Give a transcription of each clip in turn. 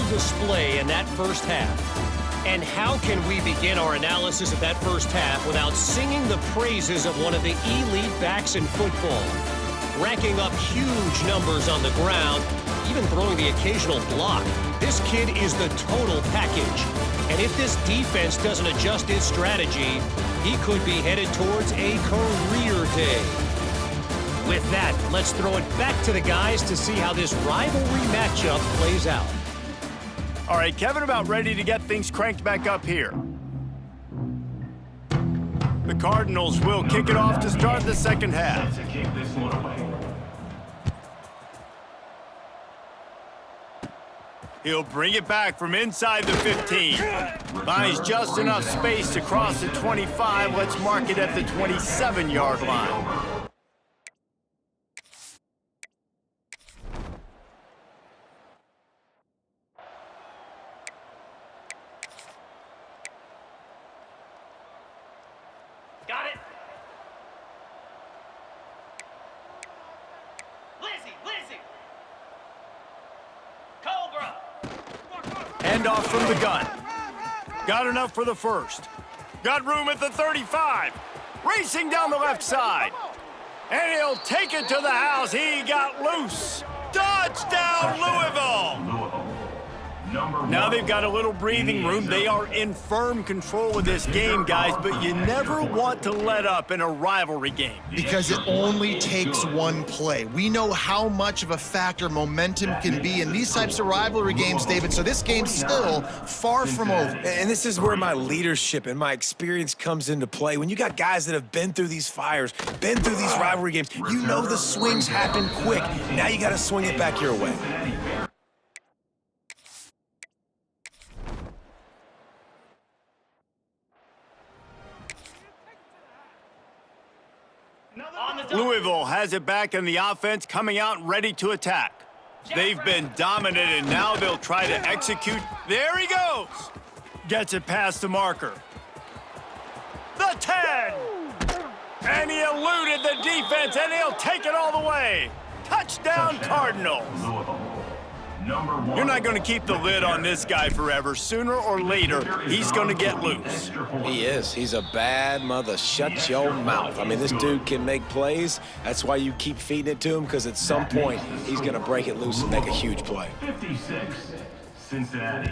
display in that first half. And how can we begin our analysis of that first half without singing the praises of one of the elite backs in football? Racking up huge numbers on the ground, even throwing the occasional block. This kid is the total package. And if this defense doesn't adjust its strategy, he could be headed towards a career day. With that, let's throw it back to the guys to see how this rivalry matchup plays out. All right, Kevin, about ready to get things cranked back up here. The Cardinals will kick it off to start the second half. He'll bring it back from inside the 15. Finds just enough space to cross the 25. Let's mark it at the 27-yard line. Got it. Lizzie. Cobra. Hand off from the gun. Got enough for the first. Got room at the 35. Racing down the left side. And he'll take it to the house. He got loose. Touchdown, Louisville. Now they've got a little breathing room. They are in firm control of this game, guys, but you never want to let up in a rivalry game. Because it only takes one play. We know how much of a factor momentum can be in these types of rivalry games, David, so this game's still far from over. And this is where my leadership and my experience comes into play. When you got guys that have been through these fires, been through these rivalry games, you know the swings happen quick. Now you got to swing it back your way. Louisville has it back in the offense, coming out ready to attack. They've been dominant, and now they'll try to execute. There he goes. Gets it past the marker. The 10. And he eluded the defense, and he'll take it all the way. Touchdown, Cardinals. You're not going to keep the lid on this guy forever. Sooner or later, he's going to get loose. He is. He's a bad mother. Shut your mouth. I mean, this dude can make plays. That's why you keep feeding it to him, because at some point, he's going to break it loose and make a huge play. 56, Cincinnati,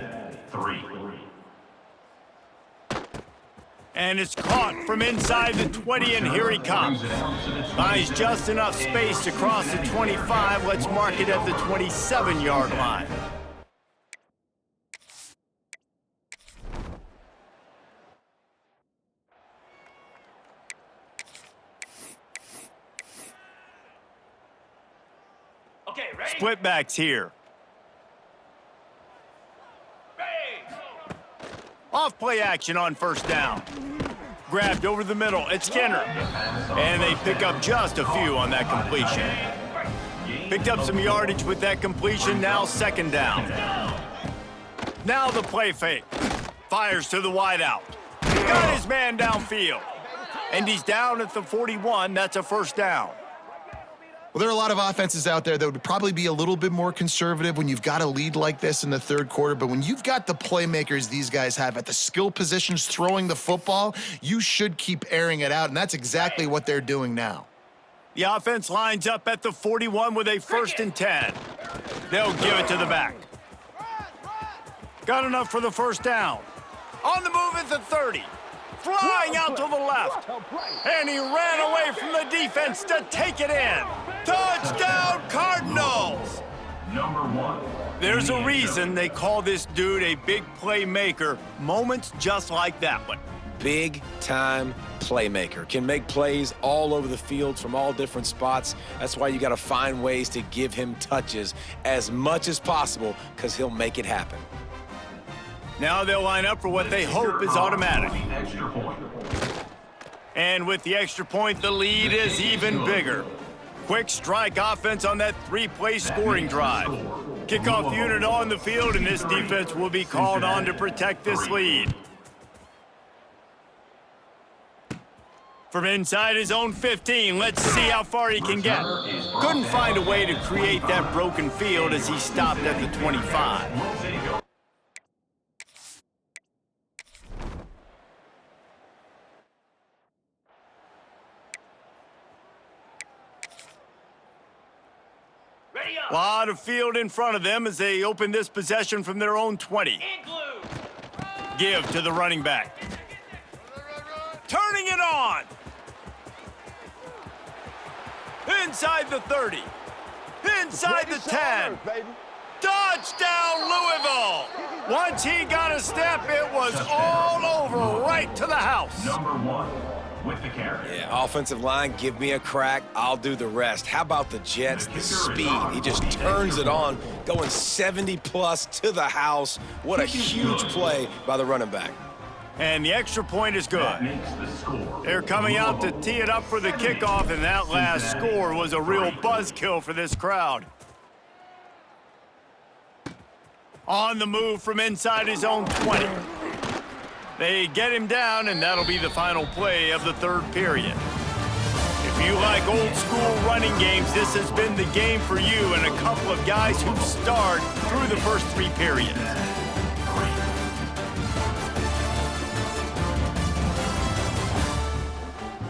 3. And it's caught from inside the 20, and here he comes. Finds just enough space to cross the 25. Let's mark it at the 27-yard line. Okay, ready? Split backs here. Off play action on first down. Grabbed over the middle. It's Skinner. And they pick up just a few on that completion. Picked up some yardage with that completion. Now second down. Now the play fake. Fires to the wideout. Got his man downfield. And he's down at the 41. That's a first down. Well, there are a lot of offenses out there that would probably be a little bit more conservative when you've got a lead like this in the third quarter, but when you've got the playmakers these guys have at the skill positions throwing the football, you should keep airing it out, and that's exactly what they're doing now. The offense lines up at the 41 with a 1st and 10. They'll give it to the back. Got enough for the first down. On the move at the 30. Flying out to the left. And he ran away from the defense to take it in. Touchdown, Cardinals! Number 1. There's a reason they call this dude a big playmaker. Moments just like that one. Big-time playmaker. Can make plays all over the field from all different spots. That's why you got to find ways to give him touches as much as possible, because he'll make it happen. Now they'll line up for what they hope is automatic. And with the extra point, the lead is even bigger. Quick strike offense on that 3-play scoring drive. Kickoff unit on the field, and this defense will be called on to protect this lead. From inside his own 15, let's see how far he can get. Couldn't find a way to create that broken field as he stopped at the 25. A lot of field in front of them as they open this possession from their own 20. In glue. Give to the running back. Turning it on. Inside the 30. Inside the 10. Touchdown, Louisville! Once he got a step, it was all over right to the house. Number 1 with the carry. Yeah, offensive line, give me a crack. I'll do the rest. How about the Jets? The speed. He just turns it on, going 70-plus to the house. What a huge play by the running back. And the extra point is good. That makes the score. They're coming out to tee it up for the kickoff, and that last score was a real buzzkill for this crowd. On the move from inside his own 20. They get him down, and that'll be the final play of the third period. If you like old-school running games, this has been the game for you and a couple of guys who've starred through the first 3 periods.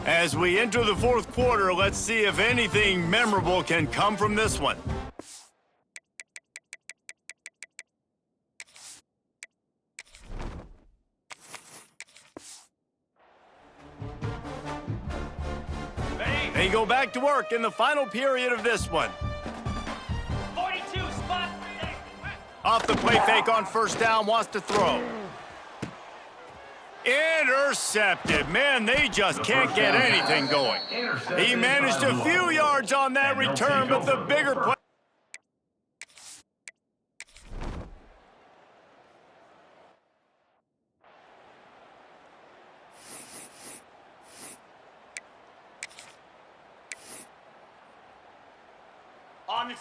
As we enter the fourth quarter, let's see if anything memorable can come from this one. They go back to work in the final period of this one. 42 spot. Off the play fake on first down, wants to throw. Intercepted. Man, they just can't get anything going. He managed a few yards on that return, but the bigger play.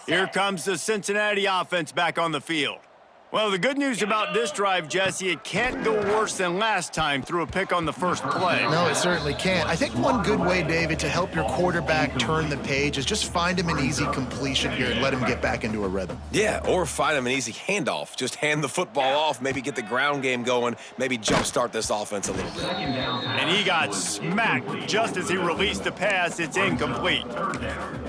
Here comes the Cincinnati offense back on the field. Well, the good news about this drive, Jesse, it can't go worse than last time through a pick on the first play. No, it certainly can't. I think one good way, David, to help your quarterback turn the page is just find him an easy completion here and let him get back into a rhythm. Yeah, or find him an easy handoff. Just hand the football off, maybe get the ground game going, maybe jumpstart this offense a little bit. And he got smacked just as he released the pass. It's incomplete.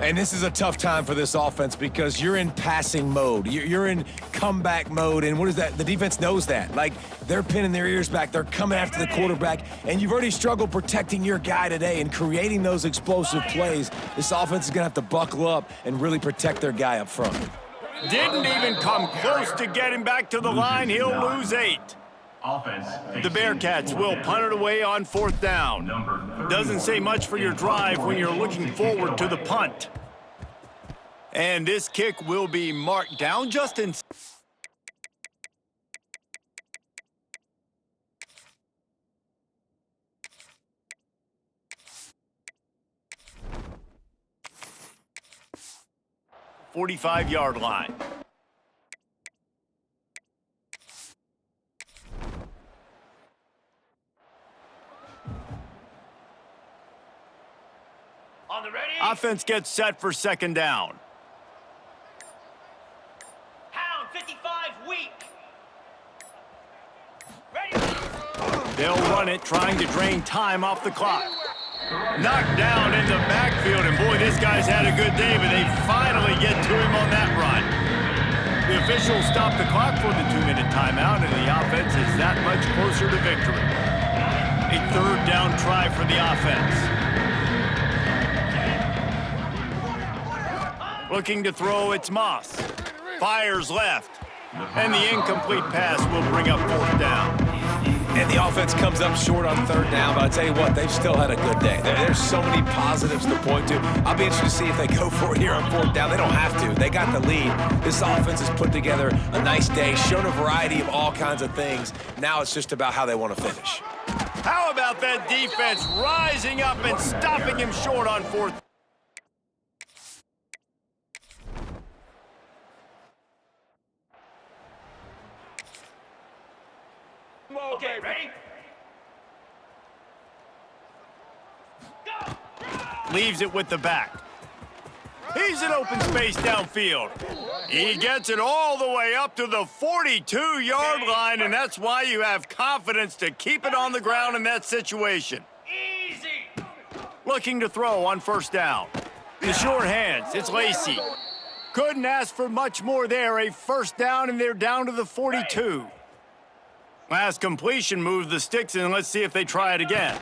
And this is a tough time for this offense because you're in passing mode. You're in comeback mode. And what is that? The defense knows that. Like, they're pinning their ears back. They're coming after the quarterback. And you've already struggled protecting your guy today and creating those explosive plays. This offense is going to have to buckle up and really protect their guy up front. Didn't even come close to getting back to the line. He'll lose 8. The Bearcats will punt it away on fourth down. Doesn't say much for your drive when you're looking forward to the punt. And this kick will be marked down just in... .45-yard line. On the ready. Offense gets set for second down. Pound 55 weak. Ready. They'll run it, trying to drain time off the clock. Knocked down in the backfield, and boy, this guy's had a good day, but they finally get to him on that run. The officials stop the clock for the 2-minute timeout, and the offense is that much closer to victory. A third down try for the offense. Looking to throw, it's Moss. Fires left, and the incomplete pass will bring up fourth down. And the offense comes up short on third down, but I'll tell you what, they've still had a good day. There's so many positives to point to. I'll be interested to see if they go for it here on fourth down. They don't have to. They got the lead. This offense has put together a nice day, shown a variety of all kinds of things. Now it's just about how they want to finish. How about that defense rising up and stopping him short on fourth? Okay, ready? Go! Leaves it with the back. He's in open space downfield. He gets it all the way up to the 42-yard line, and that's why you have confidence to keep it on the ground in that situation. Easy. Looking to throw on first down. The short hands, it's Lacey. Couldn't ask for much more there. A first down, and they're down to the 42. Last completion moved the sticks in. Let's see if they try it again.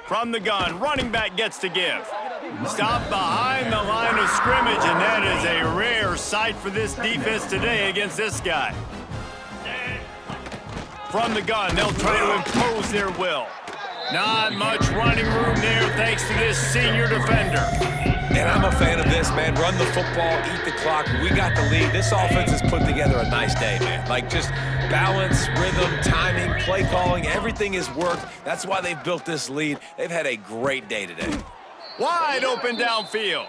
From the gun, running back gets to give. Stop behind the line of scrimmage, and that is a rare sight for this defense today against this guy. From the gun, they'll try to impose their will. Not much running room there thanks to this senior defender. And I'm a fan of this, man. Run the football, eat the clock. We got the lead. This offense has put together a nice day, man. Like, just balance, rhythm, timing, play calling, everything has worked. That's why they've built this lead. They've had a great day today. Wide open downfield.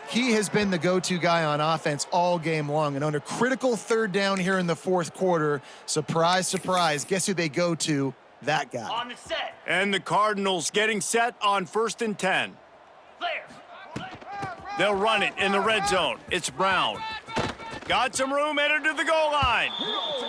He has been the go-to guy on offense all game long, and on a critical third down here in the fourth quarter, surprise, surprise, guess who they go to? That guy. On the set. And the Cardinals getting set on 1st and 10. Clear. They'll run it in the red zone. It's Brown. Got some room, headed to the goal line.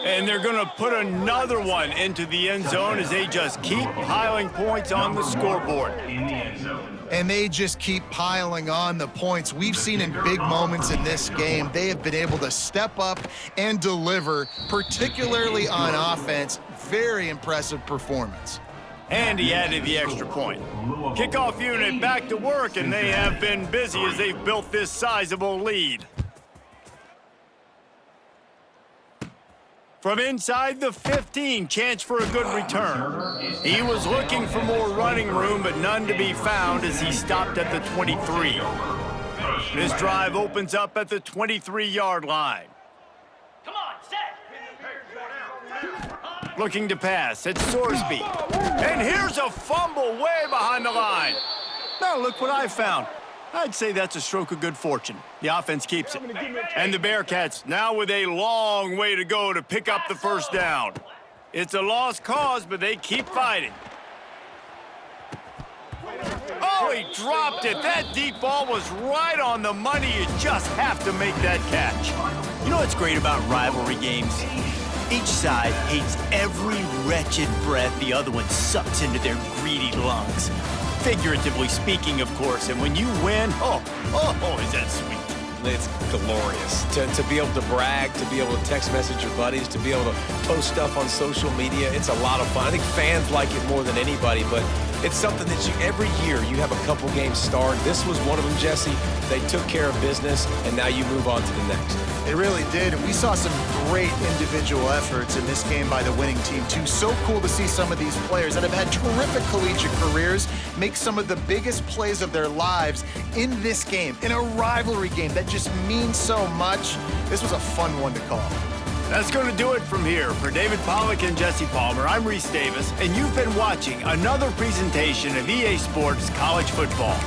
And they're going to put another one into the end zone as they just keep piling points on the scoreboard. In the end zone. And they just keep piling on the points. We've seen in big moments in this game, they have been able to step up and deliver, particularly on offense. Very impressive performance. And he added the extra point. Kickoff unit back to work, and they have been busy as they've built this sizable lead. From inside the 15, chance for a good return. He was looking for more running room, but none to be found as he stopped at the 23. This drive opens up at the 23-yard line. Come on, set. Looking to pass, it's Sorsby. And here's a fumble way behind the line. Now look what I found. I'd say that's a stroke of good fortune. The offense keeps it. And the Bearcats now with a long way to go to pick up the first down. It's a lost cause, but they keep fighting. Oh, he dropped it. That deep ball was right on the money. You just have to make that catch. You know what's great about rivalry games? Each side hates every wretched breath the other one sucks into their greedy lungs. Figuratively speaking, of course, and when you win, Oh, is that sweet. It's glorious. To be able to brag, to be able to text message your buddies, to be able to post stuff on social media, it's a lot of fun. I think fans like it more than anybody, but it's something that every year you have a couple games start. This was one of them, Jesse. They took care of business, and now you move on to the next. It really did, and we saw some great individual efforts in this game by the winning team, too. So cool to see some of these players that have had terrific collegiate careers make some of the biggest plays of their lives in this game, in a rivalry game that just means so much. This was a fun one to call. That's going to do it from here. For David Pollack and Jesse Palmer, I'm Reese Davis, and you've been watching another presentation of EA Sports College Football.